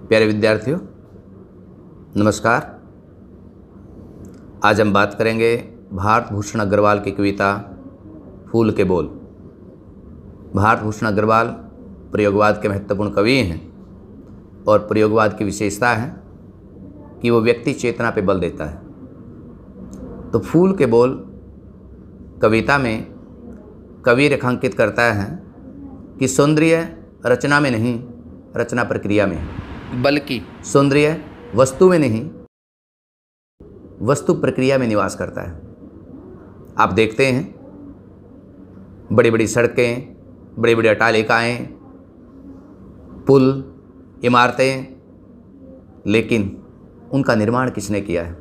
प्यारे विद्यार्थियों, नमस्कार। आज हम बात करेंगे भारत भूषण अग्रवाल की कविता फूल के बोल। भारत भूषण अग्रवाल प्रयोगवाद के महत्वपूर्ण कवि हैं और प्रयोगवाद की विशेषता है कि वो व्यक्ति चेतना पे बल देता है। तो फूल के बोल कविता में कवि रेखांकित करता है कि सौंदर्य रचना में नहीं, रचना प्रक्रिया में है, बल्कि सौंदर्य वस्तु में नहीं, वस्तु प्रक्रिया में निवास करता है। आप देखते हैं बड़ी बड़ी सड़कें, बड़ी बड़ी अट्टालिकाएं, पुल, इमारतें, लेकिन उनका निर्माण किसने किया है?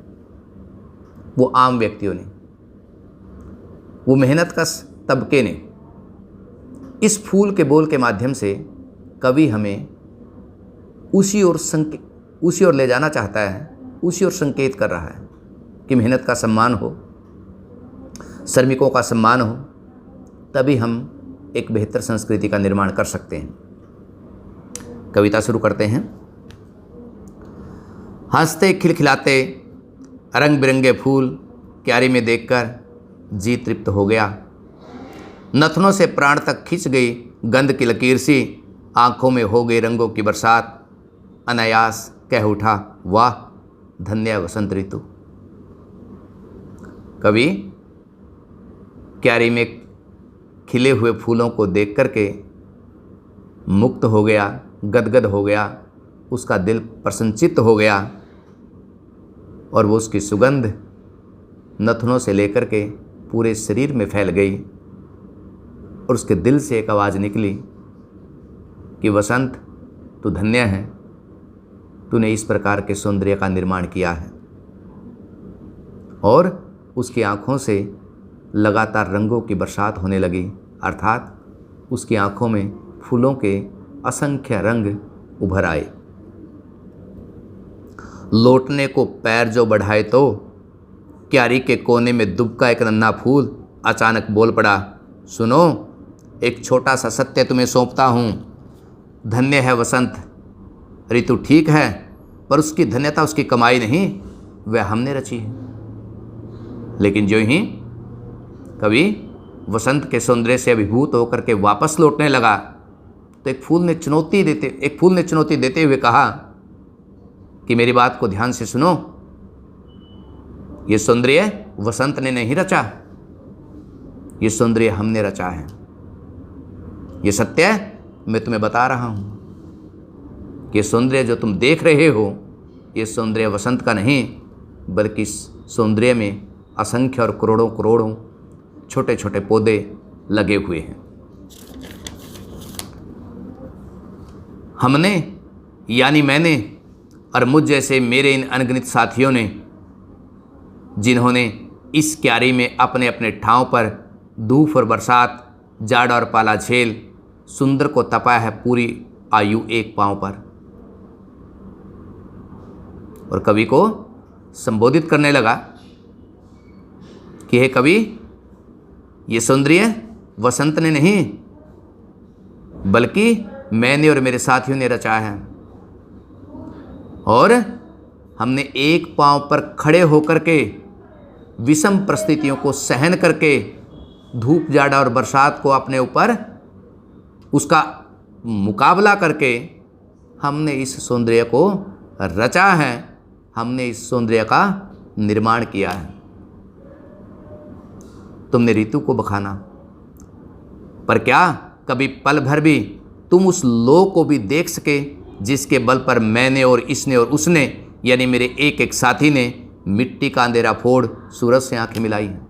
वो आम व्यक्तियों ने, वो मेहनत कश तबके ने। इस फूल के बोल के माध्यम से कवि हमें उसी ओर ले जाना चाहता है, उसी ओर संकेत कर रहा है कि मेहनत का सम्मान हो, श्रमिकों का सम्मान हो, तभी हम एक बेहतर संस्कृति का निर्माण कर सकते हैं। कविता शुरू करते हैं। हंसते खिलखिलाते रंग बिरंगे फूल क्यारी में देखकर जी तृप्त हो गया। नथनों से प्राण तक खिंच गई गंध की लकीर सी, आंखों में हो गई रंगों की बरसात। अनायास कह उठा, वाह धन्य वसंत ऋतु। कवि क्यारी में खिले हुए फूलों को देख करके मुक्त हो गया, गदगद हो गया, उसका दिल प्रसन्नचित्त हो गया और वो उसकी सुगंध नथनों से लेकर के पूरे शरीर में फैल गई और उसके दिल से एक आवाज़ निकली कि वसंत तू धन्य है, तूने इस प्रकार के सौंदर्य का निर्माण किया है। और उसकी आँखों से लगातार रंगों की बरसात होने लगी, अर्थात उसकी आँखों में फूलों के असंख्य रंग उभर आए। लौटने को पैर जो बढ़ाए तो क्यारी के कोने में दुबका एक नन्हा फूल अचानक बोल पड़ा, सुनो एक छोटा सा सत्य तुम्हें सौंपता हूँ। धन्य है वसंत ऋतु, ठीक है, पर उसकी धन्यता उसकी कमाई नहीं, वह हमने रची है। लेकिन जो ही कवि वसंत के सौंदर्य से अभिभूत होकर के वापस लौटने लगा तो एक फूल ने चुनौती देते हुए कहा कि मेरी बात को ध्यान से सुनो, ये सौंदर्य वसंत ने नहीं रचा, ये सौंदर्य हमने रचा है। ये सत्य मैं तुम्हें बता रहा हूँ कि सौंदर्य जो तुम देख रहे हो, ये सौंदर्य वसंत का नहीं, बल्कि इस सौंदर्य में असंख्य और करोड़ों करोड़ों छोटे छोटे पौधे लगे हुए हैं। हमने यानी मैंने और मुझ जैसे मेरे इन अनगिनत साथियों ने, जिन्होंने इस क्यारी में अपने अपने ठाव पर धूप और बरसात, जाड़ और पाला झेल सुंदर को तपाया है पूरी आयु एक पांव पर। और कवि को संबोधित करने लगा कि हे कवि, ये सौंदर्य वसंत ने नहीं, बल्कि मैंने और मेरे साथियों ने रचा है। और हमने एक पांव पर खड़े होकर के विषम परिस्थितियों को सहन करके धूप, जाड़ा और बरसात को अपने ऊपर उसका मुकाबला करके हमने इस सौंदर्य को रचा है, हमने इस सौंदर्य का निर्माण किया है। तुमने ऋतु को बखाना, पर क्या कभी पल भर भी तुम उस लोक को भी देख सके जिसके बल पर मैंने और इसने और उसने, यानी मेरे एक एक साथी ने मिट्टी का अंधेरा फोड़ सूरज से आंखें मिलाई हैं?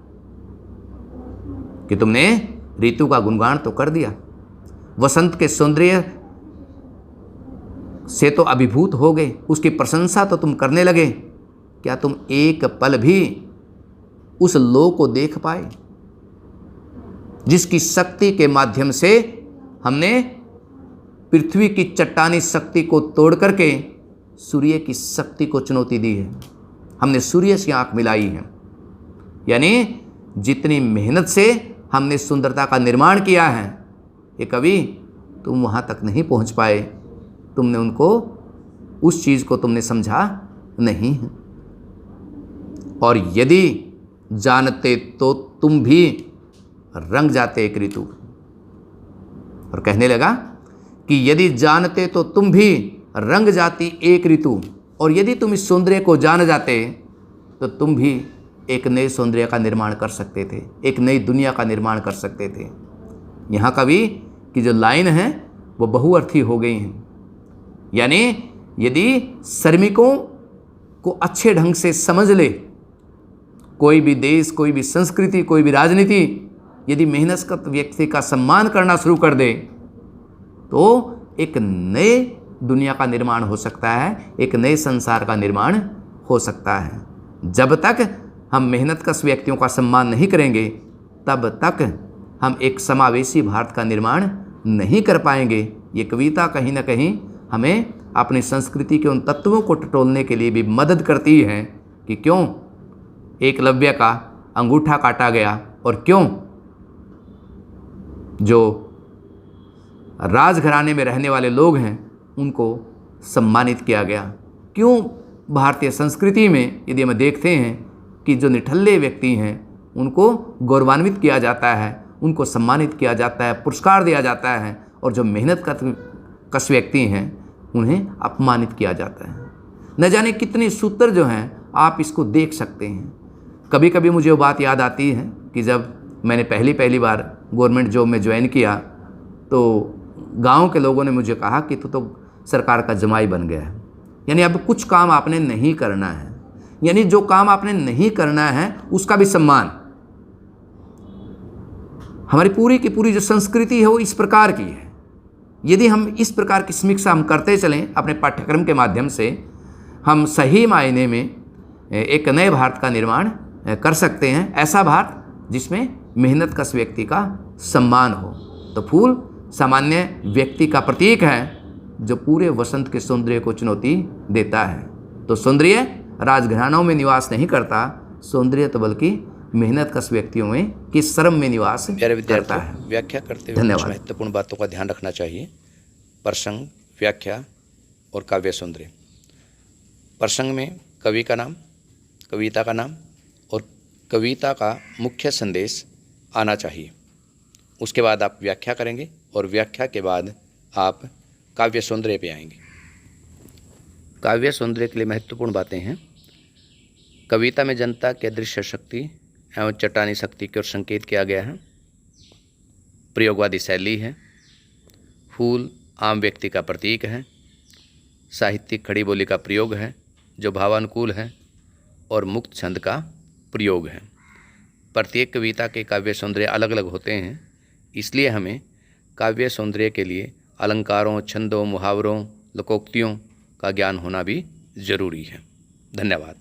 कि तुमने ऋतु का गुणगान तो कर दिया, वसंत के सौंदर्य से तो अभिभूत हो गए, उसकी प्रशंसा तो तुम करने लगे। क्या तुम एक पल भी उस लोक को देख पाए जिसकी शक्ति के माध्यम से हमने पृथ्वी की चट्टानी शक्ति को तोड़ करके सूर्य की शक्ति को चुनौती दी है? हमने सूर्य से आंख मिलाई है, यानी जितनी मेहनत से हमने सुंदरता का निर्माण किया है, ये कवि तुम वहाँ तक नहीं पहुँच पाए, तुमने उनको उस चीज़ को तुमने समझा नहीं है। और यदि जानते तो तुम भी रंग जाते एक ऋतु। और कहने लगा कि यदि जानते तो तुम भी रंग जाती एक ऋतु, और यदि तुम इस सौंदर्य को जान जाते तो तुम भी एक नए सौंदर्य का निर्माण कर सकते थे, एक नई दुनिया का निर्माण कर सकते थे। यहाँ कवि की जो लाइन है वो बहुअर्थी हो गई हैं। यानी यदि श्रमिकों को अच्छे ढंग से समझ ले, कोई भी देश, कोई भी संस्कृति, कोई भी राजनीति यदि मेहनतकश व्यक्ति का सम्मान करना शुरू कर दे तो एक नए दुनिया का निर्माण हो सकता है, एक नए संसार का निर्माण हो सकता है। जब तक हम मेहनतकश व्यक्तियों का सम्मान नहीं करेंगे तब तक हम एक समावेशी भारत का निर्माण नहीं कर पाएंगे। ये कविता कहीं ना कहीं हमें अपनी संस्कृति के उन तत्वों को टटोलने के लिए भी मदद करती है कि क्यों एकलव्य का अंगूठा काटा गया और क्यों जो राजघराने में रहने वाले लोग हैं उनको सम्मानित किया गया। क्यों भारतीय संस्कृति में यदि हम देखते हैं कि जो निठल्ले व्यक्ति हैं उनको गौरवान्वित किया जाता है, उनको सम्मानित किया जाता है, पुरस्कार दिया जाता है, और जो मेहनत कश व्यक्ति हैं उन्हें अपमानित किया जाता है। न जाने कितने सूत्र जो हैं आप इसको देख सकते हैं। कभी कभी मुझे वो बात याद आती है कि जब मैंने पहली बार गवर्नमेंट जॉब में ज्वाइन किया तो गांव के लोगों ने मुझे कहा कि तू तो सरकार का जमाई बन गया है। यानी अब कुछ काम आपने नहीं करना है, यानी जो काम आपने नहीं करना है उसका भी सम्मान। हमारी पूरी की पूरी जो संस्कृति है वो इस प्रकार की है। यदि हम इस प्रकार की समीक्षा हम करते चलें अपने पाठ्यक्रम के माध्यम से, हम सही मायने में एक नए भारत का निर्माण कर सकते हैं। ऐसा भारत जिसमें मेहनतकश व्यक्ति का सम्मान हो। तो फूल सामान्य व्यक्ति का प्रतीक है जो पूरे वसंत के सौंदर्य को चुनौती देता है। तो सौंदर्य राजघरानों में निवास नहीं करता, सौंदर्य तो बल्कि मेहनतकश व्यक्तियों में कि श्रम में निवास करता है। व्याख्या करते हुए कुछ महत्वपूर्ण बातों का ध्यान रखना चाहिए। प्रसंग, व्याख्या और काव्य सौंदर्य। प्रसंग में कवि का नाम, कविता का नाम और कविता का मुख्य संदेश आना चाहिए। उसके बाद आप व्याख्या करेंगे और व्याख्या के बाद आप काव्य सौंदर्य पे आएंगे। काव्य सौंदर्य के लिए महत्वपूर्ण बातें हैं। कविता में जनता के दृश्य शक्ति एवं चट्टानी शक्ति की ओर संकेत किया गया है। प्रयोगवादी शैली है। फूल आम व्यक्ति का प्रतीक है। साहित्यिक खड़ी बोली का प्रयोग है जो भावानुकूल है और मुक्त छंद का प्रयोग है। प्रत्येक कविता के काव्य सौंदर्य अलग अलग होते हैं, इसलिए हमें काव्य सौंदर्य के लिए अलंकारों, छंदों, मुहावरों, लोकोक्तियों का ज्ञान होना भी जरूरी है। धन्यवाद।